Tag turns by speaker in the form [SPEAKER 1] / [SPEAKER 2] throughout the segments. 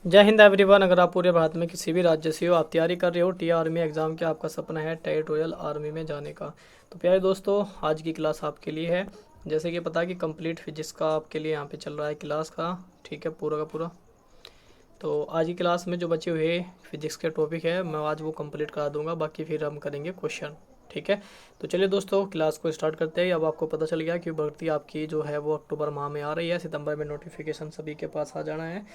[SPEAKER 1] जय हिंद एवरीवन। अगर आप पूरे भारत में किसी भी राज्य से हो, आप तैयारी कर रहे हो टी आर्मी एग्ज़ाम की, आपका सपना है टेरिटोरियल आर्मी में जाने का, तो प्यारे दोस्तों आज की क्लास आपके लिए है। जैसे कि पता है कि कंप्लीट फिजिक्स का आपके लिए यहाँ पे चल रहा है क्लास का, ठीक है, पूरा का पूरा। तो आज की क्लास में जो बचे हुए फिजिक्स के टॉपिक है मैं आज वो कंप्लीट करा दूंगा, बाकी फिर हम करेंगे क्वेश्चन, ठीक है। तो चलिए दोस्तों क्लास को स्टार्ट करते हैं। अब आपको पता चल गया कि भर्ती आपकी जो है वो अक्टूबर माह में आ रही है, सितंबर में नोटिफिकेशन सभी के पास आ जाना है।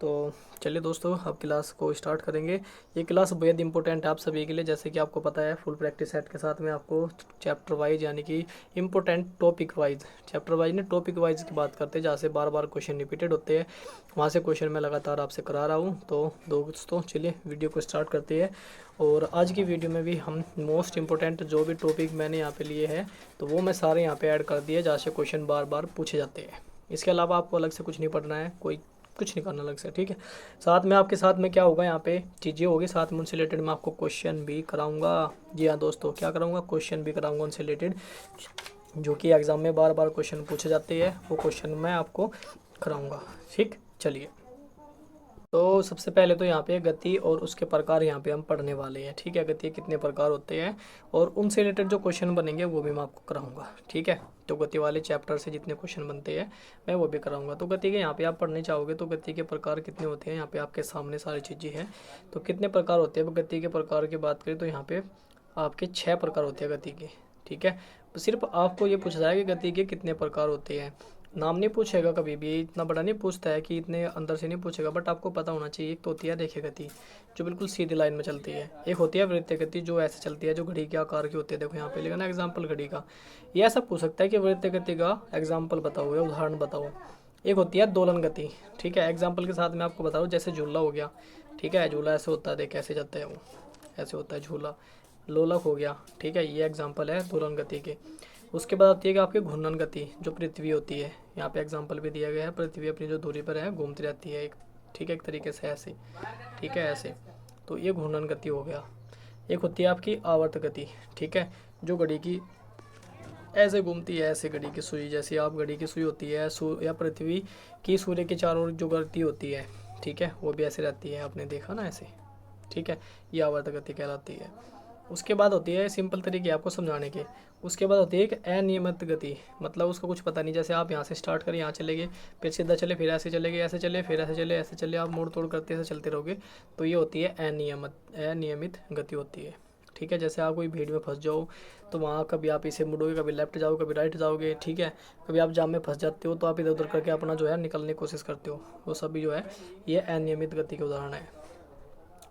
[SPEAKER 1] तो चलिए दोस्तों अब क्लास को स्टार्ट करेंगे। ये क्लास बेहद इंपॉर्टेंट है आप सभी के लिए, जैसे कि आपको पता है फुल प्रैक्टिस सेट के साथ में आपको चैप्टर वाइज यानी कि important topic wise, chapter wise ने टॉपिक वाइज की बात करते हैं, जहाँ से बार बार क्वेश्चन रिपीटेड होते हैं, वहाँ से क्वेश्चन मैं लगातार आपसे करा रहा हूँ। तो दोस्तों चलिए वीडियो को स्टार्ट करते हैं। और आज की वीडियो में भी हम मोस्ट इंपॉर्टेंट जो भी टॉपिक मैंने यहाँ पे लिए हैं तो वो मैं सारे यहाँ पे ऐड कर दिए, जहाँ से क्वेश्चन बार बार पूछे जाते हैं। इसके अलावा आपको अलग से कुछ नहीं पढ़ना है, कोई कुछ नहीं करना अलग से, ठीक है। साथ में आपके साथ में क्या होगा, यहाँ पे चीज़ें होगी, साथ में उनसे रिलेटेड मैं आपको क्वेश्चन भी कराऊंगा। जी हाँ दोस्तों, क्या कराऊंगा, क्वेश्चन भी कराऊंगा उनसे रिलेटेड, जो कि एग्ज़ाम में बार बार क्वेश्चन पूछे जाते हैं, वो क्वेश्चन मैं आपको कराऊंगा, ठीक। चलिए, तो सबसे पहले तो यहाँ पे गति और उसके प्रकार यहाँ पे हम पढ़ने वाले हैं, ठीक है। गति के कितने प्रकार होते हैं और उनसे रिलेटेड जो क्वेश्चन बनेंगे वो भी मैं आपको कराऊंगा, ठीक है। तो गति वाले चैप्टर से जितने क्वेश्चन बनते हैं मैं वो भी कराऊंगा। तो गति के यहाँ पे आप पढ़ने चाहोगे तो गति के प्रकार कितने होते हैं, यहाँ पे आपके सामने सारी चीज़ें हैं। तो कितने प्रकार होते हैं, गति के प्रकार की बात करें तो यहाँ पे आपके 6 प्रकार होते हैं गति के, ठीक है। सिर्फ आपको ये पूछा जाएगा कि गति के कितने प्रकार होते हैं, नाम नहीं पूछेगा कभी भी, इतना बड़ा नहीं पूछता है कि इतने अंदर से नहीं पूछेगा, बट आपको पता होना चाहिए। एक तो होती है रेखीय गति जो बिल्कुल सीधी लाइन में चलती है, एक होती है वृत्तीय गति जो ऐसे चलती है, जो घड़ी के आकार की होती है। देखो यहाँ पे लिखा ना एग्जाम्पल घड़ी का, ये ऐसा पूछ सकता है कि वृत्तीय गति का एग्जाम्पल बताओ या उदाहरण बताओ। एक होती है दोलन गति, ठीक है, एग्जाम्पल के साथ मैं आपको बताऊँ, जैसे झूला हो गया, ठीक है, झूला ऐसे होता है, देख कैसे जाता है वो, ऐसे होता है झूला। लोलक हो गया, ठीक है, ये एग्जाम्पल है दोलन गति के। उसके बाद आती है कि आपकी घूर्णन गति जो पृथ्वी होती है, यहाँ पे एग्जांपल भी दिया गया है, पृथ्वी अपनी जो दूरी पर है घूमती रहती है एक, ठीक है, एक तरीके से ऐसे, ठीक है, ऐसे। तो ये घूर्णन गति हो गया। एक होती है आपकी आवर्त गति, ठीक है, जो घड़ी की ऐसे घूमती है, ऐसे घड़ी की सुई, जैसे आप घड़ी की सुई होती है या पृथ्वी की सूर्य के चारों ओर जो गति होती है, ठीक है, वो भी ऐसे रहती है, आपने देखा ना ऐसे, ठीक है, ये आवर्त गति कहलाती है। उसके बाद होती है, सिंपल तरीके आपको समझाने के, उसके बाद होती है एक अनियमित गति, मतलब उसका कुछ पता नहीं, जैसे आप यहाँ से स्टार्ट करें, यहाँ चले गए, फिर सीधा चले, फिर ऐसे चले गए, ऐसे चले, फिर ऐसे चले, ऐसे चले, आप मोड़ तोड़ करते ऐसे चलते रहोगे, तो ये होती है अनियमित गति होती है, ठीक है। जैसे आप कोई भीड़ में फंस जाओ तो वहाँ कभी आप इसे मुड़ोगे, कभी लेफ्ट जाओ, कभी राइट जाओगे, ठीक है। कभी आप जाम में फंस जाते हो तो आप इधर उधर करके अपना जो है निकलने की कोशिश करते हो, वो सभी जो है ये अनियमित गति के उदाहरण है,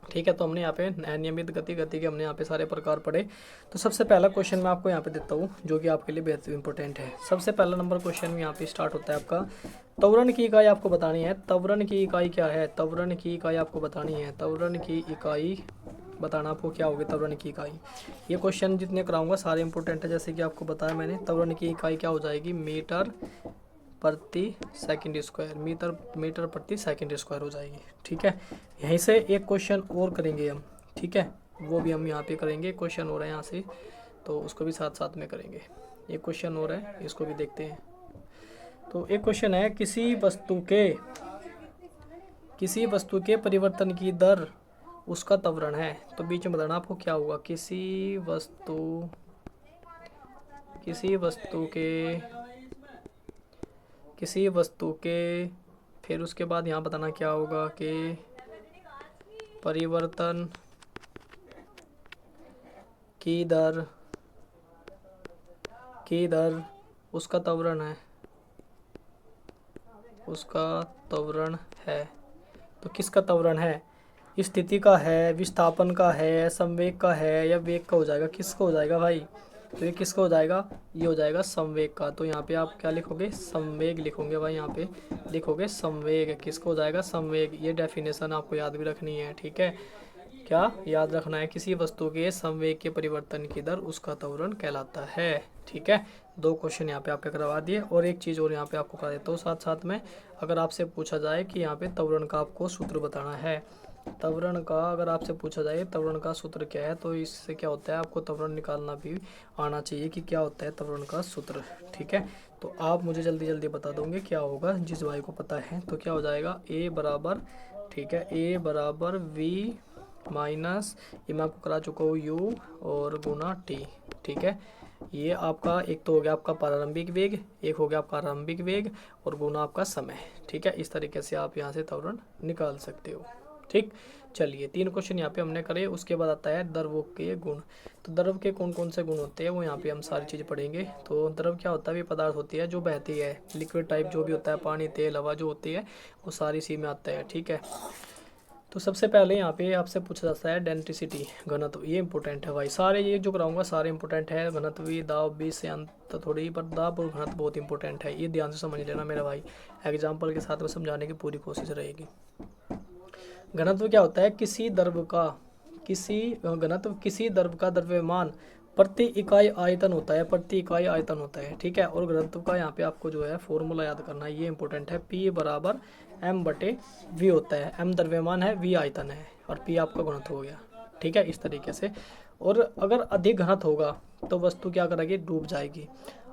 [SPEAKER 1] ठीक है। तो हमने यहाँ पे अनियमित गति के हमने यहाँ पे सारे प्रकार पढ़े। तो सबसे पहला क्वेश्चन मैं आपको यहाँ पे देता हूँ जो कि आपके लिए बेहद इंपॉर्टेंट है। सबसे पहला नंबर क्वेश्चन यहाँ पे स्टार्ट होता है आपका, त्वरण की इकाई आपको बतानी है। त्वरण की इकाई क्या है, त्वरण की इकाई आपको बतानी है, त्वरण की इकाई बताना आपको क्या होगी, त्वरण की इकाई। ये क्वेश्चन जितने कराऊंगा सारे इंपॉर्टेंट है, जैसे कि आपको बताया मैंने, त्वरण की इकाई क्या हो जाएगी, मीटर प्रति सेकंड स्क्वायर, मीटर प्रति सेकंड स्क्वायर हो जाएगी, ठीक है। यहीं से एक क्वेश्चन और करेंगे हम, ठीक है, वो भी हम यहाँ पे करेंगे, क्वेश्चन हो रहा है यहाँ से, तो उसको भी साथ साथ में करेंगे। एक क्वेश्चन हो रहा है, इसको भी देखते हैं। तो एक क्वेश्चन है, किसी वस्तु के परिवर्तन की दर उसका त्वरण है। तो बीच में बताना आपको क्या होगा, किसी वस्तु के फिर उसके बाद यहाँ बताना क्या होगा कि परिवर्तन की दर उसका त्वरण है। तो किसका त्वरण है, स्थिति का है, विस्थापन का है, संवेग का है, या वेग का हो जाएगा, किसका हो जाएगा भाई, तो ये किसका हो जाएगा, ये हो जाएगा संवेग का। तो यहाँ पे आप क्या लिखोगे, संवेग लिखोगे भाई, यहाँ पे लिखोगे संवेग, किसको हो जाएगा, संवेग। ये डेफिनेशन आपको याद भी रखनी है, ठीक है, क्या याद रखना है, किसी वस्तु के संवेग के परिवर्तन की दर उसका त्वरण कहलाता है, ठीक है। दो क्वेश्चन यहाँ पे आपके करवा दिए, और एक चीज़ और यहाँ पे आपको करा देता हूँ साथ साथ में। अगर आपसे पूछा जाए कि यहाँ पे त्वरण का आपको सूत्र बताना है, त्वरण का अगर आपसे पूछा जाए त्वरण का सूत्र क्या है, तो इससे क्या होता है, आपको त्वरण निकालना भी आना चाहिए कि क्या होता है त्वरण का सूत्र, ठीक है। तो आप मुझे जल्दी जल्दी बता दोगे क्या होगा, जिस भाई को पता है, तो क्या हो जाएगा, ए बराबर ठीक है, ए बराबर वी माइनस, ये मैं आपको करा चुका हूँ, यू और गुना टी। ठीक है, ये आपका एक तो हो गया आपका प्रारंभिक वेग, एक हो गया आपका आरंभिक वेग और गुना आपका समय। ठीक है, इस तरीके से आप यहाँ से त्वरण निकाल सकते हो। ठीक, चलिए 3 क्वेश्चन यहाँ पे हमने करे। उसके बाद आता है द्रवों के गुण। तो द्रव के कौन कौन से गुण होते हैं वो यहाँ पे हम सारी चीज़ पढ़ेंगे। तो द्रव क्या होता है, ये पदार्थ होती है जो बहती है, लिक्विड टाइप जो भी होता है, पानी, तेल, हवा जो होती है वो सारी इसी में आता है। ठीक है, तो सबसे पहले यहाँ पे आपसे पूछा जाता है डेंसिटी, घनत्व। ये इंपॉर्टेंट है भाई, सारे ये जो कराऊंगा सारे इंपॉर्टेंट है। घनत्व, दाब, बीज से अंत थोड़ी, पर दाब और घनत्व बहुत इंपॉर्टेंट है, ये ध्यान से समझ लेना मेरा भाई। एग्जाम्पल के साथ में समझाने की पूरी कोशिश रहेगी। घनत्व क्या होता है, किसी द्रव का, घनत्व किसी द्रव का द्रव्यमान प्रति इकाई आयतन होता है, प्रति इकाई आयतन होता है। ठीक है, और घनत्व का यहाँ पे आपको जो है फॉर्मूला याद करना है, ये इंपॉर्टेंट है। P बराबर m बटे v होता है। m द्रव्यमान है, v आयतन है और P आपका घनत्व हो गया। ठीक है, इस तरीके से। और अगर अधिक घनत्व होगा तो वस्तु क्या करेगी, डूब जाएगी।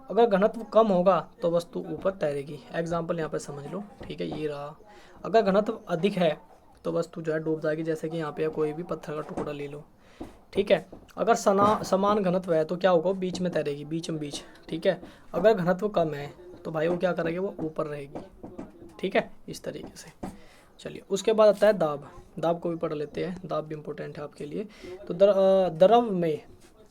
[SPEAKER 1] अगर घनत्व कम होगा तो वस्तु ऊपर तैरेगी। एग्जाम्पल यहाँ पे समझ लो। ठीक है, ये रहा। अगर घनत्व अधिक है तो वस्तु जो है डूब जाएगी, जैसे कि यहाँ पे कोई भी पत्थर का टुकड़ा ले लो। ठीक है, अगर समान घनत्व है तो क्या होगा, बीच में तैरेगी, बीच में बीच। ठीक है, अगर घनत्व कम है तो भाई वो क्या करेगी, वो ऊपर रहेगी। ठीक है, इस तरीके से। चलिए, उसके बाद आता है दाब। दाब को भी पढ़ लेते हैं, दाब भी इम्पोर्टेंट है आपके लिए। तो द्रव में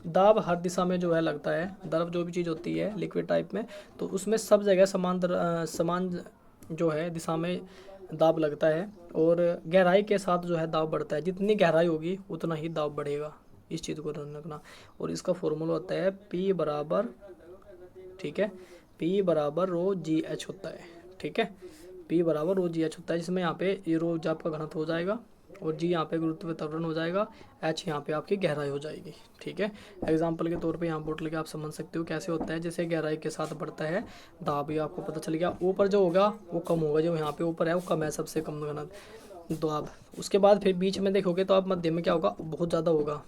[SPEAKER 1] दाब हर दिशा में जो है लगता है। द्रव जो भी चीज़ होती है लिक्विड टाइप में, तो उसमें सब जगह समान जो है दिशा में दाब लगता है। और गहराई के साथ जो है दाब बढ़ता है, जितनी गहराई होगी उतना ही दाब बढ़ेगा, इस चीज़ को ध्यान रखना। और इसका फॉर्मूला होता है P बराबर, ठीक है, P बराबर रो जी एच होता है। ठीक है, P बराबर रो जी एच होता है, जिसमें यहाँ पे ये रो आपका घनत्व हो जाएगा और जी यहाँ पे गुरुत्व त्वरण हो जाएगा, एच यहाँ पे आपकी गहराई हो जाएगी। ठीक है, एग्जाम्पल के तौर पे यहाँ बोट लेके आप समझ सकते हो कैसे होता है। जैसे गहराई के साथ बढ़ता है दाब, ये आपको पता चल गया। ऊपर जो होगा वो कम होगा, जो यहाँ पे ऊपर है वो कम है, सबसे कम घनत्व दाब। उसके बाद फिर बीच में देखोगे तो आप मध्य में क्या होगा, बहुत ज़्यादा होगा,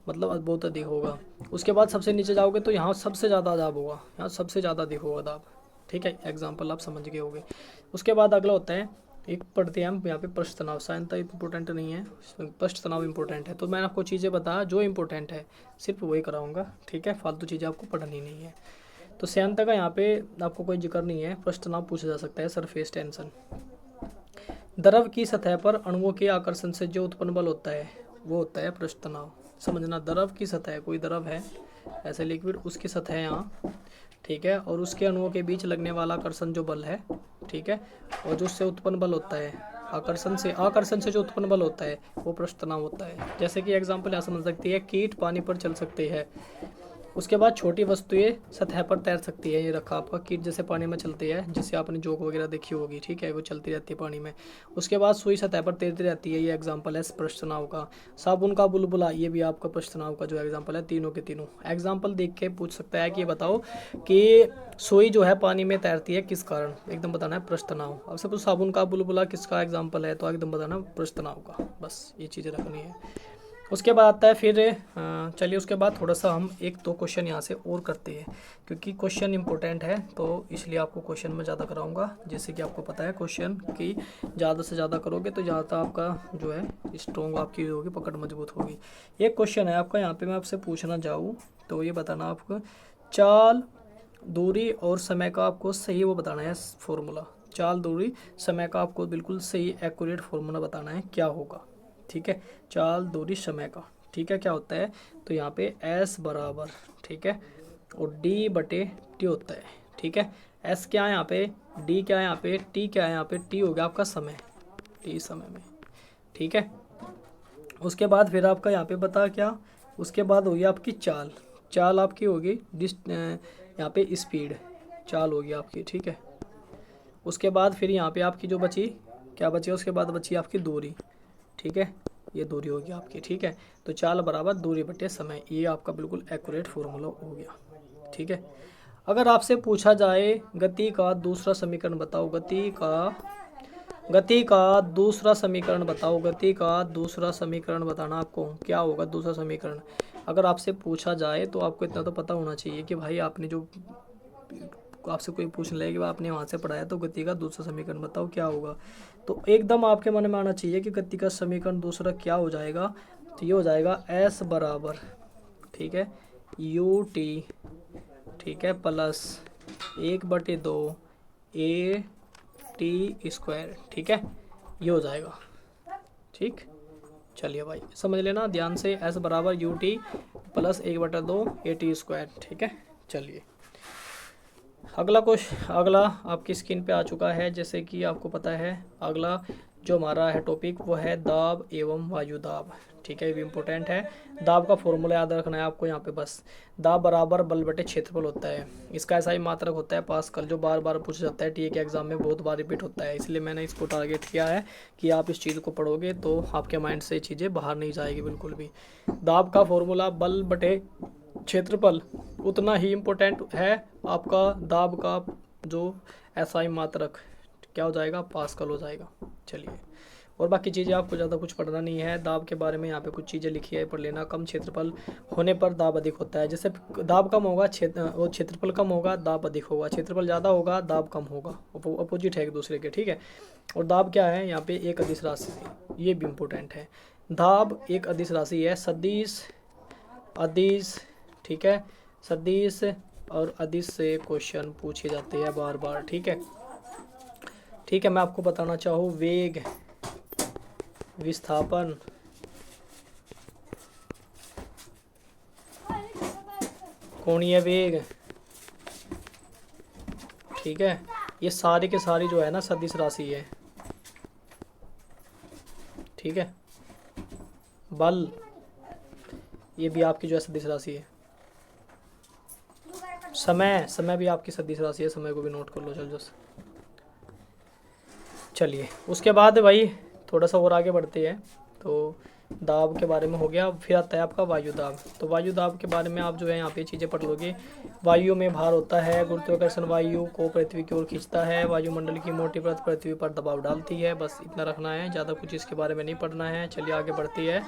[SPEAKER 1] मतलब बहुत अधिक होगा। उसके बाद सबसे नीचे जाओगे तो यहाँ सबसे ज़्यादा दाब होगा, यहाँ सबसे ज़्यादा अधिक होगा दाब। ठीक है, एग्जाम्पल आप समझ गए होंगे। उसके बाद अगला होता है, एक पढ़ते हैं हम यहाँ पे पृष्ठ तनाव। साइंस इंपॉर्टेंट नहीं है, पृष्ठ तनाव इंपॉर्टेंट है। तो मैंने आपको चीज़ें बताया जो इंपॉर्टेंट है, सिर्फ वही कराऊंगा। ठीक है, फालतू चीज़ें आपको पढ़नी नहीं है। तो सेंथ का यहाँ पे आपको कोई जिक्र नहीं है। पृष्ठ तनाव पूछा जा सकता है, सरफेस टेंशन। द्रव की सतह पर अणुओं के आकर्षण से जो उत्पन्न बल होता है वो होता है पृष्ठ तनाव। समझना, द्रव की सतह, कोई द्रव है ऐसे लिक्विड, उसकी सतह यहाँ, ठीक है, और उसके अणुओं के बीच लगने वाला आकर्षण जो बल है, ठीक है, और जो उससे उत्पन्न बल होता है आकर्षण से जो उत्पन्न बल होता है वो पृष्ठ तनाव होता है। जैसे कि एग्जाम्पल यहाँ समझ सकती है, कीट पानी पर चल सकते हैं। उसके बाद छोटी वस्तुएं सतह पर तैर सकती है। ये रखा आपका, कीट जैसे पानी में चलती है, जिससे आपने जोक वगैरह देखी होगी। ठीक है, वो चलती रहती है पानी में। उसके बाद सुई सतह पर तैरती रहती है, ये एग्जाम्पल है पृष्ठ तनाव का। साबुन का बुलबुला, ये भी आपका पृष्ठ तनाव का जो एग्जाम्पल है। तीनों के तीनों एग्जाम्पल देख के पूछ सकता है कि ये बताओ कि सुई जो है पानी में तैरती है किस कारण, एकदम बताना है पृष्ठ तनाव। अब सपोज साबुन का बुलबुला किसका एग्जाम्पल है, तो एकदम बताना पृष्ठ तनाव का। बस ये चीज़ें रखनी है। उसके बाद आता है फिर चलिए, उसके बाद थोड़ा सा हम 1-2 क्वेश्चन यहाँ से और करते हैं, क्योंकि क्वेश्चन इंपॉर्टेंट है, तो इसलिए आपको क्वेश्चन में ज़्यादा कराऊंगा। जैसे कि आपको पता है क्वेश्चन की ज़्यादा से ज़्यादा करोगे तो ज़्यादा आपका जो है स्ट्रॉन्ग आपकी होगी, पकड़ मजबूत होगी। एक क्वेश्चन है आपका यहाँ पे, मैं आपसे पूछना चाहूँ तो ये बताना आपको, चाल, दूरी और समय का आपको सही वो बताना है फॉर्मूला। चाल, दूरी, समय का आपको बिल्कुल सही एक्यूरेट फॉर्मूला बताना है, क्या होगा। ठीक है, चाल, दूरी, समय का। ठीक है, क्या होता है, तो यहाँ पे S बराबर, ठीक है, और D बटे T होता है। ठीक है, S क्या है यहाँ पे, D क्या है यहाँ पे, T क्या है यहाँ पे, T हो गया आपका समय, T समय में। ठीक है, उसके बाद फिर आपका यहाँ पे बता क्या, उसके बाद होगी आपकी चाल। चाल आपकी होगी यहाँ पे स्पीड, चाल होगी आपकी। ठीक है, उसके बाद फिर यहाँ पे आपकी जो बची, क्या बची, उसके बाद बची आपकी दूरी। ठीक है, ये दूरी होगी आपकी। ठीक है, तो चाल बराबर दूरी बटे समय, ये आपका बिल्कुल एक्यूरेट फॉर्मूला हो गया। ठीक है, अगर आपसे पूछा जाए गति का दूसरा समीकरण बताओ, गति का दूसरा समीकरण बताओ, गति का दूसरा समीकरण बताना आपको, क्या होगा दूसरा समीकरण। अगर आपसे पूछा जाए तो आपको इतना तो पता होना चाहिए कि भाई आपने जो, आपसे कोई पूछ ले कि आपने वहाँ से पढ़ाया, तो गति का दूसरा समीकरण बताओ क्या होगा। तो एकदम आपके मन में आना चाहिए कि गति का समीकरण दूसरा क्या हो जाएगा, तो ये हो जाएगा एस बराबर, ठीक है, यू टी, ठीक है, प्लस 1/2 ए टी स्क्वायर, ठीक है, ये हो जाएगा। ठीक, चलिए भाई समझ लेना ध्यान से, एस बराबर U T plus 1/2 A T square, ठीक है। चलिए अगला आपकी स्क्रीन पे आ चुका है। जैसे कि आपको पता है अगला जो हमारा है टॉपिक वो है दाब एवं वायु दाब, ठीक है, ये भी इम्पोर्टेंट है। दाब का फॉर्मूला याद रखना है आपको यहाँ पे बस, दाब बराबर बल बटे क्षेत्रफल होता है। इसका ऐसा ही मात्रक होता है पास्कल, जो बार बार पूछा जाता है टीए के एग्जाम में, बहुत बार रिपीट होता है, इसलिए मैंने इसको टारगेट किया है कि आप इस चीज़ को पढ़ोगे तो आपके माइंड से चीज़ें बाहर नहीं जाएगी बिल्कुल भी। दाब का फॉर्मूला बल बटे क्षेत्रफल उतना ही इम्पोर्टेंट है आपका दाब का जो एसआई मात्रक क्या हो जाएगा, पास्कल हो जाएगा। चलिए और बाकी चीज़ें आपको ज़्यादा कुछ पढ़ना नहीं है। दाब के बारे में यहाँ पे कुछ चीज़ें लिखी है, पढ़ लेना। कम क्षेत्रफल होने पर दाब अधिक होता है, जैसे दाब कम होगा क्षेत्रफल कम होगा, दाब अधिक होगा, क्षेत्रफल ज़्यादा होगा, दाब कम होगा, अपोजिट है एक दूसरे के, ठीक है। और दाब क्या है यहाँ पे, एक अदिश राशि, ये भी इम्पोर्टेंट है। दाब एक अदिश राशि है, सदिश अदिश, ठीक है, सदिश और अदिश से क्वेश्चन पूछे जाते हैं बार बार, ठीक है। ठीक है, मैं आपको बताना चाहूँ वेग, विस्थापन, कोणीय वेग, ठीक है, ये सारी के सारी जो है ना सदिश राशि है, ठीक है। बल, ये भी आपकी जो है सदिश राशि है। समय भी आपकी सदिश राशि है, समय को भी नोट कर लो चल जस। चलिए उसके बाद भाई थोड़ा सा और आगे बढ़ते हैं। तो दाब के बारे में हो गया, फिर आता है आपका वायु दाब। तो वायु दाब के बारे में आप जो है यहाँ पे चीज़ें पढ़ लोगे। वायु में भार होता है, गुरुत्वाकर्षण वायु को पृथ्वी की ओर खींचता है, वायुमंडल की मोटी परत पृथ्वी पर दबाव डालती है, बस इतना रखना है, ज़्यादा कुछ इसके बारे में नहीं पढ़ना है। चलिए आगे बढ़ती है।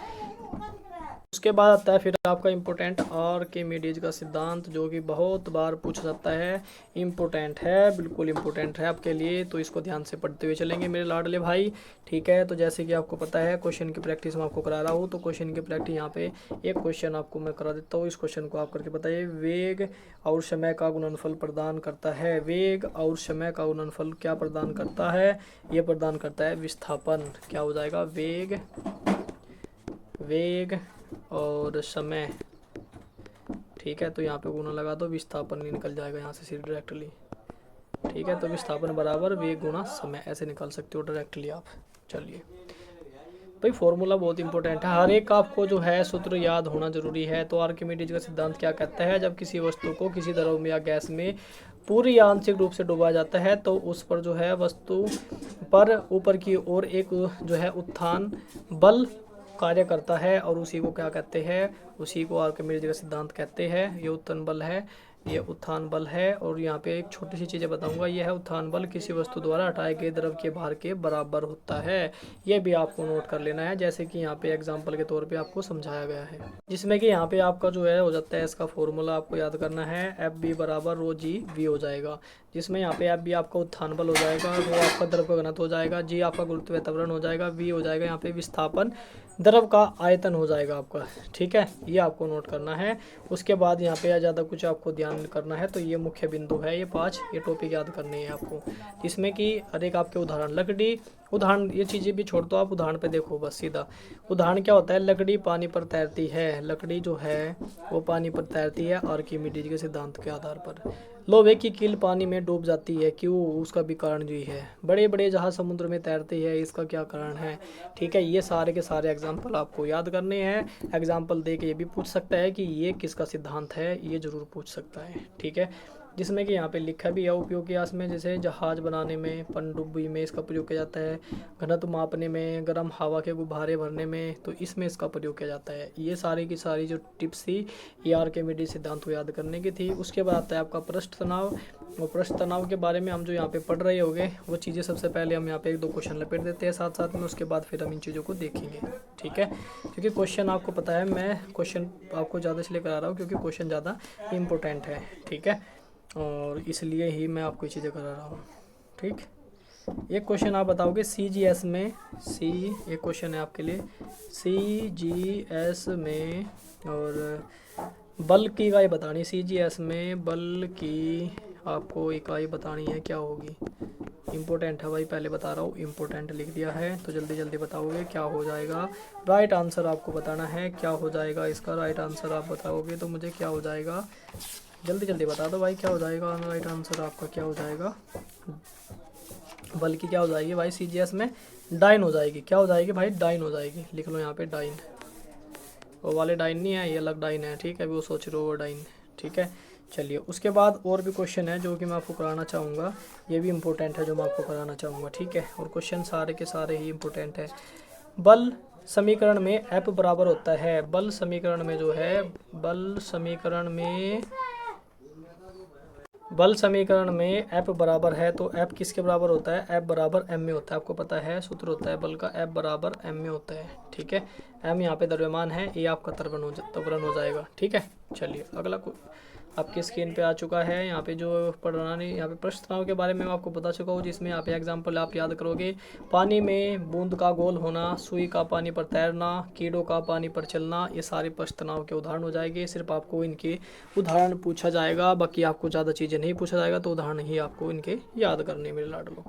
[SPEAKER 1] उसके बाद आता है फिर आपका इम्पोर्टेंट आर्किमिडीज का सिद्धांत, जो कि बहुत बार पूछा जाता है, इम्पोर्टेंट है, बिल्कुल इम्पोर्टेंट है आपके लिए, तो इसको ध्यान से पढ़ते हुए चलेंगे मेरे लाडले भाई, ठीक है। तो जैसे कि आपको पता है क्वेश्चन की प्रैक्टिस मैं आपको करा रहा हूँ, तो क्वेश्चन की प्रैक्टिस यहाँ पे एक क्वेश्चन आपको मैं करा देता हूँ। इस क्वेश्चन को आप करके बताइए, वेग और समय का गुणनफल प्रदान करता है, वेग और समय का गुणनफल क्या प्रदान करता है, ये प्रदान करता है विस्थापन। क्या हो जाएगा, वेग और समय, ठीक है। तो यहाँ पे गुना लगा दो, विस्थापन निकल जाएगा यहाँ से सीधे डायरेक्टली, ठीक है। तो विस्थापन बराबर वेग गुना समय, ऐसे निकाल सकते हो डायरेक्टली आप। चलिए भाई फॉर्मूला बहुत इंपॉर्टेंट है, हर एक आपको जो है सूत्र याद होना जरूरी है। तो आर्किमिडीज का सिद्धांत क्या कहता है, जब किसी वस्तु को किसी द्रव में या गैस में पूरी आंशिक रूप से डुबाया जाता है तो उस पर जो है वस्तु पर ऊपर की ओर एक जो है उत्थान बल कार्य करता है, और उसी को क्या कहते हैं, उसी को आर्किमिडीज का सिद्धांत कहते हैं। ये उत्तन बल है, ये उत्थान बल है। और यहाँ पे एक छोटी सी चीज़ें बताऊंगा, यह है उत्थान बल किसी वस्तु द्वारा हटाए गए द्रव के भार के बराबर होता है, ये भी आपको नोट कर लेना है, जैसे कि यहाँ पे एग्जांपल के तौर पे आपको समझाया गया है। जिसमें कि यहाँ पे आपका जो है हो जाता है, इसका फॉर्मूला आपको याद करना है, एफ बी बराबर रो जी वी हो जाएगा, जिसमें यहाँ पे एफ बी आपका उत्थान बल हो जाएगा, रो आपका द्रव का घनत्व हो जाएगा, जी आपका गुरुत्वीय त्वरण हो जाएगा, वी हो जाएगा यहाँ पे विस्थापन, द्रव का आयतन हो जाएगा आपका, ठीक है। ये आपको नोट करना है। उसके बाद यहाँ पे ज़्यादा कुछ आपको ध्यान करना है, तो ये मुख्य बिंदु है, ये 5 ये टॉपिक याद करने हैं आपको, जिसमें कि हर एक आपके उदाहरण, लकड़ी उदाहरण, ये चीज़ें भी छोड़ दो आप, उदाहरण पे देखो बस सीधा। उदाहरण क्या होता है, लकड़ी पानी पर तैरती है, लकड़ी जो है वो पानी पर तैरती है आर्किमिडीज के सिद्धांत के आधार पर। लोहे की कील पानी में डूब जाती है, क्यों, उसका भी कारण यही है। बड़े बड़े जहाज समुद्र में तैरते हैं, इसका क्या कारण है, ठीक है। ये सारे के सारे एग्जाम्पल आपको याद करने हैं। एग्जाम्पल दे के ये भी पूछ सकता है कि ये किसका सिद्धांत है, ये जरूर पूछ सकता है, ठीक है। जिसमें कि यहाँ पे लिखा भी है उपयोग कियास में, जैसे जहाज बनाने में, पनडुब्बी में इसका प्रयोग किया जाता है, घनत्व मापने में, गर्म हवा के गुब्बारे भरने में, तो इसमें इसका प्रयोग किया जाता है। ये सारी की सारी जो टिप्स थी ये आर्किमिडीज सिद्धांत को याद करने की थी। उसके बाद आता है आपका पृष्ठ तनाव, और पृष्ठ तनाव के बारे में हम जो यहाँ पे पढ़ रहे होंगे वो चीज़ें सबसे पहले हम यहाँ पे 1-2 क्वेश्चन लपेट देते हैं साथ साथ में, उसके बाद फिर हम इन चीज़ों को देखेंगे, ठीक है। क्योंकि क्वेश्चन आपको पता है, मैं क्वेश्चन आपको ज़्यादा इसलिए करा रहा हूँ क्योंकि क्वेश्चन ज़्यादा इंपॉर्टेंट है, ठीक है, और इसलिए ही मैं आपको ये चीज़ें करा रहा हूँ, ठीक। एक क्वेश्चन आप बताओगे CGS में, एक क्वेश्चन है आपके लिए CGS में, और बल की इकाई बतानी। CGS में बल की आपको इकाई बतानी है, क्या होगी? इम्पोर्टेंट है भाई, पहले बता रहा हूँ, इम्पोर्टेंट लिख दिया है, तो जल्दी जल्दी बताओगे क्या हो जाएगा। राइट आंसर आपको बताना है, क्या हो जाएगा इसका राइट आंसर आप बताओगे तो मुझे क्या हो जाएगा, जल्दी जल्दी बता दो भाई क्या हो जाएगा राइट आंसर आपका, क्या हो जाएगा? बल्कि क्या हो जाएगी भाई CGS में? डाइन हो जाएगी। क्या हो जाएगी भाई? डाइन हो जाएगी। लिख लो यहाँ पे डाइन। वो वाले डाइन नहीं है, ये अलग डाइन है, ठीक है, वो सोच रहे हो वो डाइन, ठीक है। चलिए उसके बाद और भी क्वेश्चन है जो कि मैं आपको कराना चाहूँगा, ये भी इम्पोर्टेंट है जो मैं आपको कराना चाहूँगा, ठीक है। और क्वेश्चन सारे के सारे ही इम्पोर्टेंट है। बल समीकरण में F बराबर होता है, बल समीकरण में जो है, बल समीकरण में F बराबर है, तो F किसके बराबर होता है? F बराबर m में होता है। आपको पता है सूत्र होता है बल का, F बराबर m में होता है, ठीक है। m यहाँ पे द्रव्यमान है, ये आपका त्वरण हो जाएगा, ठीक है। चलिए अगला आपकी स्क्रीन पे आ चुका है, यहाँ पे जो पढ़ना नहीं, यहाँ पे पृष्ठ तनाव के बारे में मैं आपको बता चुका हूँ, जिसमें यहाँ पे एग्जाम्पल आप याद करोगे। पानी में बूंद का गोल होना, सुई का पानी पर तैरना, कीड़ों का पानी पर चलना, ये सारे पृष्ठ तनाव के उदाहरण हो जाएंगे। सिर्फ आपको इनके उदाहरण पूछा जाएगा, बाकी आपको ज़्यादा चीज़ें नहीं पूछा जाएगा, तो उदाहरण ही आपको इनके याद करने मेरे लाडलो।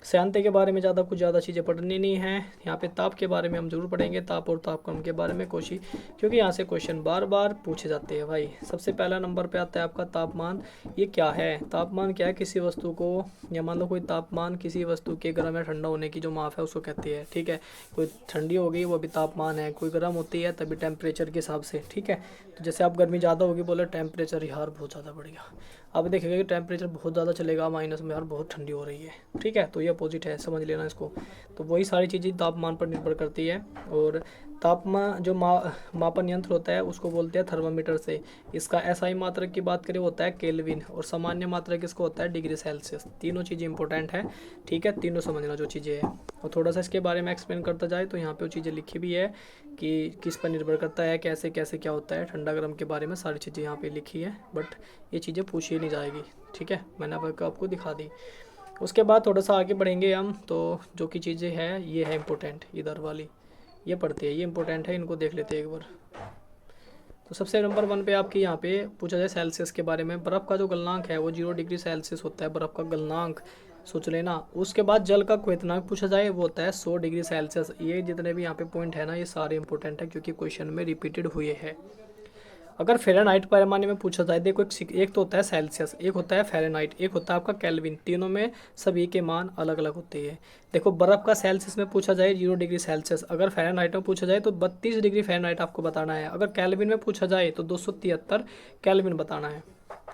[SPEAKER 1] श्यांते के बारे में कुछ ज़्यादा चीज़ें पढ़नी नहीं है। यहाँ पे ताप के बारे में हम जरूर पढ़ेंगे, ताप और तापक्रम के बारे में कोशिश, क्योंकि यहाँ से क्वेश्चन बार बार पूछे जाते हैं भाई। सबसे पहला नंबर पे आता है आपका तापमान। ये क्या है? तापमान क्या है? किसी वस्तु को, या मान लो कोई तापमान किसी वस्तु के गर्म या ठंडा होने की जो माप है उसको कहते हैं, ठीक है। कोई ठंडी होगी वो भी तापमान है, कोई गर्म होती है तभी टेम्परेचर के हिसाब से, ठीक है। तो जैसे आप गर्मी ज़्यादा होगी, बोले टेम्परेचर यार बहुत ज़्यादा बढ़ गया, अब देखेगा कि टेम्परेचर बहुत ज़्यादा चलेगा माइनस में, यार बहुत ठंडी हो रही है, ठीक है। तो ये अपोजिट है, समझ लेना इसको। तो वही सारी चीज़ें तापमान पर निर्भर करती है। और तापमान जो मापन यंत्र होता है उसको बोलते हैं थर्मामीटर से। इसका SI मात्रक की बात करें होता है केल्विन, और सामान्य मात्रक इसको होता है डिग्री सेल्सियस। तीनों चीज़ें इंपॉर्टेंट है, ठीक है, तीनों समझना जो चीज़ें हैं। और थोड़ा सा इसके बारे में एक्सप्लेन करता जाए तो यहाँ पे वो चीज़ें लिखी भी है कि किस पर निर्भर करता है, कैसे कैसे क्या होता है, ठंडा गर्म के बारे में सारी चीज़ें यहाँ पे लिखी है, बट ये चीज़ें पूछी नहीं जाएगी, ठीक है, मैंने आपको दिखा दी। उसके बाद थोड़ा सा आगे बढ़ेंगे हम, तो जो कि चीज़ें हैं ये है इम्पोर्टेंट, इधर वाली ये पढ़ते हैं, ये इंपॉर्टेंट है, इनको देख लेते हैं एक बार। तो सबसे नंबर 1 पे आपकी यहाँ पे पूछा जाए सेल्सियस के बारे में। बर्फ़ का जो गलनांक है वो 0 डिग्री सेल्सियस होता है, बर्फ़ का गलनांक सोच लेना। उसके बाद जल का क्वथनांक पूछा जाए वो होता है 100 डिग्री सेल्सियस। ये जितने भी यहाँ पे पॉइंट है ना, ये सारे इंपॉर्टेंट है क्योंकि क्वेश्चन में रिपीटेड हुए हैं। अगर फ़ारेनहाइट पैमाने में पूछा जाए, देखो एक तो होता है सेल्सियस, एक होता है फ़ारेनहाइट, एक होता है आपका केल्विन, तीनों में सभी के मान अलग अलग होते हैं। देखो बर्फ़ का सेल्सियस में पूछा जाए 0 डिग्री सेल्सियस, अगर फ़ारेनहाइट में पूछा जाए तो 32 डिग्री फ़ारेनहाइट आपको बताना है, अगर केल्विन में पूछा जाए तो 273 केल्विन बताना है।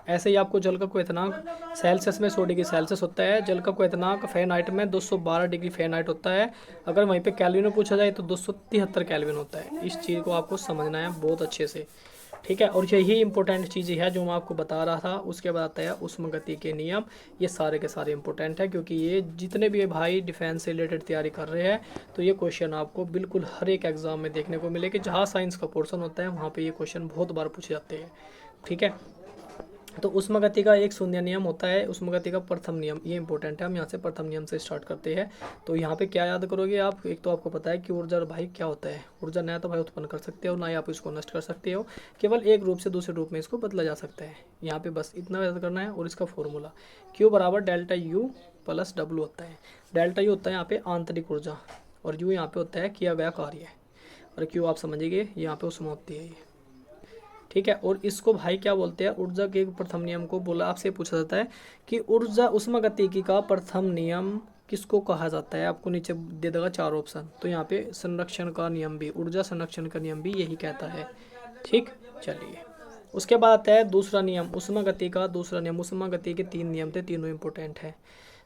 [SPEAKER 1] ऐसे ही आपको जल का क्वथनांक सेल्सियस में 100 डिग्री सेल्सियस होता है, जल का क्वथनांक फ़ारेनहाइट में 212 डिग्री फ़ारेनहाइट होता है, अगर वहीं पे केल्विन में पूछा जाए तो 273 केल्विन होता है। इस चीज़ को आपको समझना है बहुत अच्छे से, ठीक है। और यही इंपॉर्टेंट चीज़ है जो मैं आपको बता रहा था। उसके बाद आता है उष्मागति के नियम, ये सारे के सारे इंपॉर्टेंट है क्योंकि ये जितने भी भाई डिफेंस से रिलेटेड तैयारी कर रहे हैं तो ये क्वेश्चन आपको बिल्कुल हर एक एग्जाम में देखने को मिलेगा। जहाँ साइंस का पोर्शन होता है वहाँ पे ये क्वेश्चन बहुत बार पूछे जाते हैं, ठीक है। तो उष्मागति का एक शून्य नियम होता है, उष्मागति का प्रथम नियम, ये इंपॉर्टेंट है। हम यहाँ से प्रथम नियम से स्टार्ट करते हैं। तो यहाँ पे क्या याद करोगे आप? एक तो आपको पता है कि ऊर्जा भाई क्या होता है, ऊर्जा ना तो भाई उत्पन्न कर सकते हो, ना ही आप इसको नष्ट कर सकते हो, केवल एक रूप से दूसरे रूप में इसको बदला जा सकता है। यहाँ पे बस इतना याद करना है। और इसका फॉर्मूला Q बराबर डेल्टा U प्लस W होता है। डेल्टा U होता है यहाँ पे आंतरिक ऊर्जा, और U यहाँ पे होता है किया गया कार्य, और Q आप समझिए यहाँ पे ऊष्मा होती है ये, ठीक है। और इसको भाई क्या बोलते हैं? ऊर्जा के प्रथम नियम को बोला, आपसे पूछा जाता है कि ऊर्जा उष्मागतिकी का प्रथम नियम किसको कहा जाता है? आपको नीचे दे देगा 4 ऑप्शन, तो यहाँ पे संरक्षण का नियम भी, ऊर्जा संरक्षण का नियम भी यही कहता है, ठीक। चलिए उसके बाद आता है दूसरा नियम, उष्मागति का दूसरा नियम। उष्मागति के 3 नियम थे, तीनों इंपॉर्टेंट है।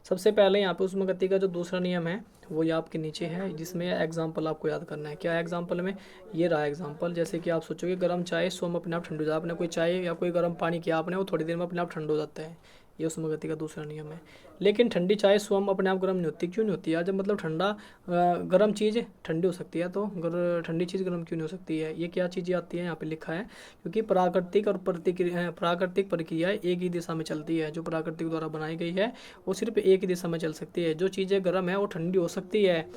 [SPEAKER 1] सबसे पहले यहाँ पे उष्मागति का जो दूसरा नियम है वो ये आपके नीचे है, जिसमें एग्जाम्पल आपको याद करना है। क्या है एग्जाम्पल में? ये रहा एग्जाम्पल, जैसे कि आप सोचोगे गर्म चाय 100 में अपने आप ठंड हो जाए। आपने कोई चाय या कोई गर्म पानी किया आपने, वो थोड़ी देर में अपने आप ठंड हो जाता है, ये उष्मागति का दूसरा नियम है। लेकिन ठंडी चाय स्वयं अपने आप गर्म नहीं होती, क्यों नहीं होती यार? जब मतलब गर्म चीज़ ठंडी हो सकती है तो ठंडी चीज़ गर्म क्यों नहीं हो सकती है? ये क्या चीज़ें आती हैं यहाँ पे लिखा है, क्योंकि प्राकृतिक प्रक्रियाएं एक ही दिशा में चलती है। जो प्राकृतिक द्वारा बनाई गई है वो सिर्फ एक ही दिशा में चल सकती है। जो चीज़ें गर्म है वो ठंडी हो सकती है,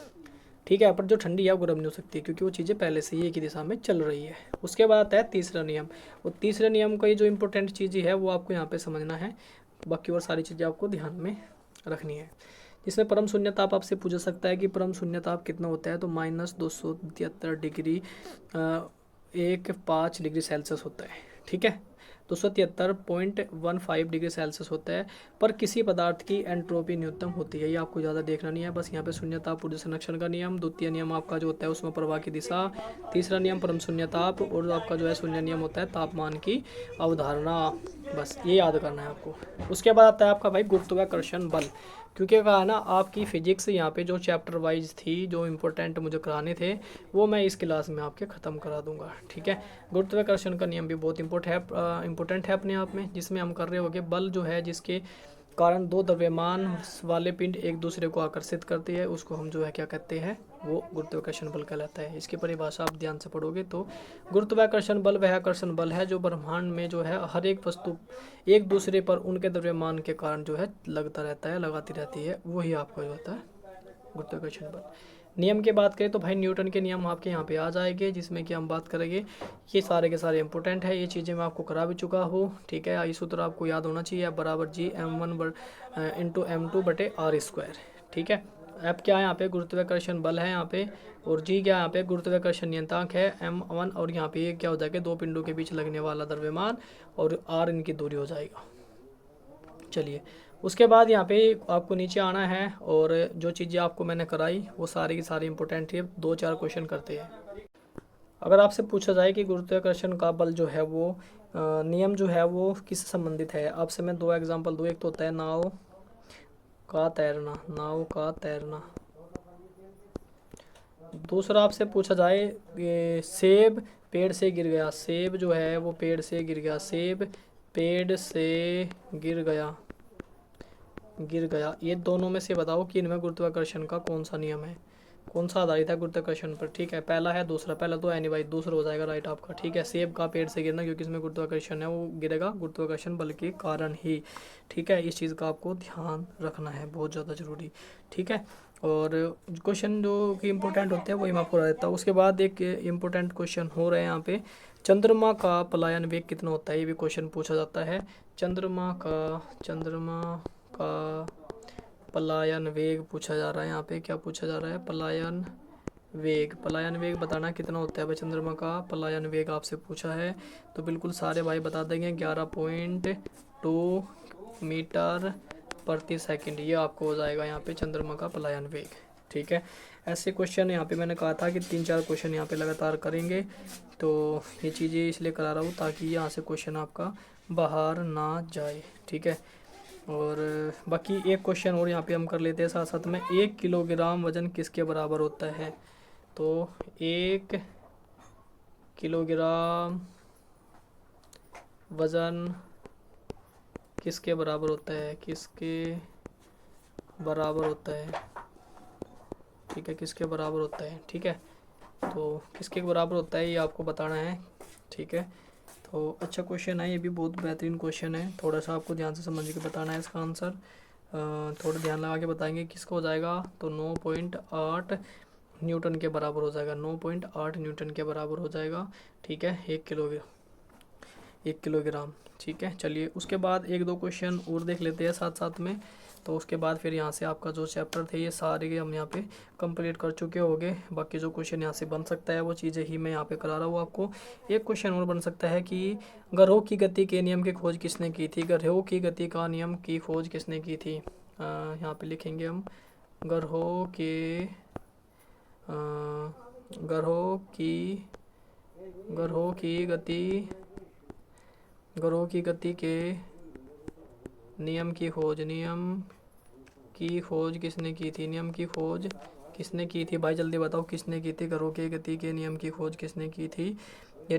[SPEAKER 1] ठीक है, पर जो ठंडी है वो गर्म नहीं हो सकती, क्योंकि वो चीज़ें पहले से ही एक ही दिशा में चल रही है। उसके बाद आता है तीसरा नियम। वो तीसरे नियम का ये जो इंपॉर्टेंट चीज़ है वो आपको यहाँ पे समझना है, बाकी और सारी चीज़ें आपको ध्यान में रखनी है। जिसमें परम शून्य ताप आपसे पूछ सकता है कि परम शून्य ताप कितना होता है, तो -273 डिग्री 15 डिग्री सेल्सियस होता है, ठीक है। 273.15 डिग्री सेल्सियस होता है। पर किसी पदार्थ की एंट्रोपी न्यूनतम होती है, ये आपको ज़्यादा देखना नहीं है, बस यहाँ पे शून्यताप ऊर्जा संरक्षण का नियम, द्वितीय नियम आपका जो होता है उसमें प्रवाह की दिशा, तीसरा नियम परम शून्यताप, और आपका जो है शून्य नियम होता है तापमान की अवधारणा। बस ये याद करना है आपको। उसके बाद आता है आपका भाई गुरुत्वाकर्षण बल, क्योंकि कहा ना आपकी फिजिक्स यहाँ पे जो चैप्टर वाइज थी, जो इम्पोर्टेंट मुझे कराने थे वो मैं इस क्लास में आपके ख़त्म करा दूंगा, ठीक है। गुरुत्वाकर्षण का नियम भी बहुत इम्पोर्टेंट है अपने आप में, जिसमें हम कर रहे होंगे बल जो है जिसके कारण दो द्रव्यमान वाले पिंड एक दूसरे को आकर्षित करती है, उसको हम जो है क्या कहते हैं, वो गुरुत्वाकर्षण बल कहलाता है। इसकी परिभाषा आप ध्यान से पढ़ोगे तो गुरुत्वाकर्षण बल वह आकर्षण बल है जो ब्रह्मांड में जो है हर एक वस्तु एक दूसरे पर उनके द्रव्यमान के कारण जो है लगता रहता है, लगाती रहती है, वही आपका जो होता है गुरुत्वाकर्षण बल। नियम की बात करें तो भाई न्यूटन के नियम आपके यहाँ पे आ जाएंगे, जिसमें कि हम बात करेंगे। ये सारे के सारे इंपॉर्टेंट है, ये चीज़ें मैं आपको करा भी चुका हूँ, ठीक है। ये सूत्र आपको याद होना चाहिए, बराबर G(m1) × m2/r², ठीक है। F क्या है यहाँ पे, गुरुत्वाकर्षण बल है यहाँ पे, और G क्या है यहाँ पे, गुरुत्वाकर्षण नियतांक है m1, और यहाँ पे क्या हो जाएगा, दो पिंडों के बीच लगने वाला द्रव्यमान, और r इनकी दूरी हो जाएगा। चलिए, उसके बाद यहाँ पे आपको नीचे आना है, और जो चीज़ें आपको मैंने कराई वो सारी की सारी इंपॉर्टेंट है। 2-4 क्वेश्चन करते हैं। अगर आपसे पूछा जाए कि गुरुत्वाकर्षण का बल जो है वो नियम जो है वो किससे संबंधित है, आपसे मैं 2 एग्जांपल दूँ। एक तो होता है नाव का तैरना, दूसरा आपसे पूछा जाए सेब पेड़ से गिर गया, सेब जो है वो पेड़ से गिर गया, सेब पेड़ से गिर गया, ये दोनों में से बताओ कि इनमें गुरुत्वाकर्षण का कौन सा नियम है, कौन सा आधारित है गुरुत्वाकर्षण पर, ठीक है। पहला है, दूसरा, पहला तो है नहीं भाई, दूसरा हो जाएगा राइट आपका, ठीक है। सेब का पेड़ से गिरना, क्योंकि इसमें गुरुत्वाकर्षण है, वो गिरेगा गुरुत्वाकर्षण बल के कारण ही, ठीक है। इस चीज़ का आपको ध्यान रखना है, बहुत ज़्यादा जरूरी, ठीक है। और क्वेश्चन जो कि इंपॉर्टेंट होते हैं वही मैं आपको बता देता हूँ। उसके बाद एक इम्पोर्टेंट क्वेश्चन हो रहे हैं यहाँ पे, चंद्रमा का पलायन वेग कितना होता है, ये भी क्वेश्चन पूछा जाता है। चंद्रमा का पलायन वेग पूछा जा रहा है यहाँ पे, क्या पूछा जा रहा है, पलायन वेग बताना कितना होता है भाई। चंद्रमा का पलायन वेग आपसे पूछा है, तो बिल्कुल सारे भाई बता देंगे, 11.2 मीटर प्रति सेकंड, ये आपको हो जाएगा यहाँ पे चंद्रमा का पलायन वेग, ठीक है। ऐसे क्वेश्चन यहाँ पे मैंने कहा था कि 3-4 क्वेश्चन यहाँ पे लगातार करेंगे, तो ये चीज़ें इसलिए करा रहा हूँ ताकि यहाँ से क्वेश्चन आपका बाहर ना जाए, ठीक है। और बाकी एक क्वेश्चन और यहाँ पे हम कर लेते हैं साथ साथ में, 1 किलोग्राम वजन किसके बराबर होता है, तो 1 किलोग्राम वजन किसके बराबर होता है, ठीक है, किसके बराबर होता है, ठीक है। तो किसके बराबर होता है ये आपको बताना है, ठीक है। तो अच्छा क्वेश्चन है, ये भी बहुत बेहतरीन क्वेश्चन है, थोड़ा सा आपको ध्यान से समझ के बताना है इसका आंसर, थोड़ा ध्यान लगा के बताएंगे किसका हो जाएगा, तो 9.8 न्यूटन के बराबर हो जाएगा, 9.8 न्यूटन के बराबर हो जाएगा, ठीक है, 1 किलोग्राम, ठीक है। चलिए, उसके बाद 1-2 क्वेश्चन और देख लेते हैं साथ साथ में, तो उसके बाद फिर यहाँ से आपका जो चैप्टर थे ये सारे हम यहाँ पे कंप्लीट कर चुके होंगे। बाकी जो क्वेश्चन यहाँ से बन सकता है वो चीज़ें ही मैं यहाँ पे करा रहा हूँ आपको। एक क्वेश्चन और बन सकता है कि ग्रहों की गति के नियम की खोज किसने की थी, ग्रहों की गति का नियम की खोज किसने की थी, यहाँ पे लिखेंगे हम, ग्रहों की गति के नियम की खोज किसने की थी, नियम की खोज किसने की थी भाई, जल्दी बताओ किसने की थी, ग्रहों की गति के नियम की खोज किसने की थी। ये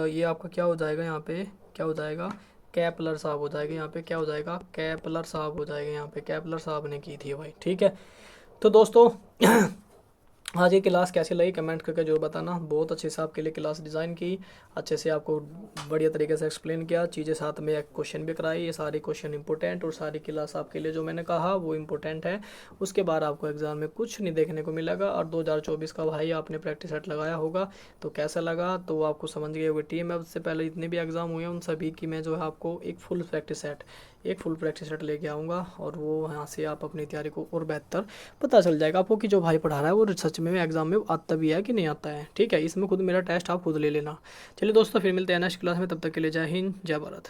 [SPEAKER 1] ये आपका क्या हो जाएगा, यहाँ पे क्या हो जाएगा, कैपलर साहब हो जाएगा, यहाँ पे क्या हो जाएगा, कैपलर साहब हो जाएगा, यहाँ पे कैपलर साहब ने की थी भाई, ठीक है। तो दोस्तों आज ये क्लास कैसी लगी कमेंट करके जो बताना। बहुत अच्छे से आपके लिए क्लास डिज़ाइन की, अच्छे से आपको बढ़िया तरीके से एक्सप्लेन किया, चीज़ें साथ में एक क्वेश्चन भी कराई। ये सारे क्वेश्चन इंपॉर्टेंट और सारी क्लास आपके लिए जो मैंने कहा वो इंपॉर्टेंट है। उसके बाद आपको एग्जाम में कुछ नहीं देखने को मिलेगा। और 2024 का भाई आपने प्रैक्टिस सेट लगाया होगा, तो कैसा लगा तो आपको समझ गए होगी। टीम में उससे पहले जितने भी एग्जाम हुए हैं उन सभी की मैं जो है आपको एक फुल प्रैक्टिस सेट लेके आऊँगा, और वो यहाँ से आप अपनी तैयारी को और बेहतर पता चल जाएगा आपको कि जो भाई पढ़ा रहा है वो सच में एग्जाम में आता भी है कि नहीं आता है, ठीक है। इसमें खुद मेरा टेस्ट आप खुद ले लेना। चलिए दोस्तों, फिर मिलते हैं नेक्स्ट क्लास में, तब तक के लिए जय हिंद, जय भारत।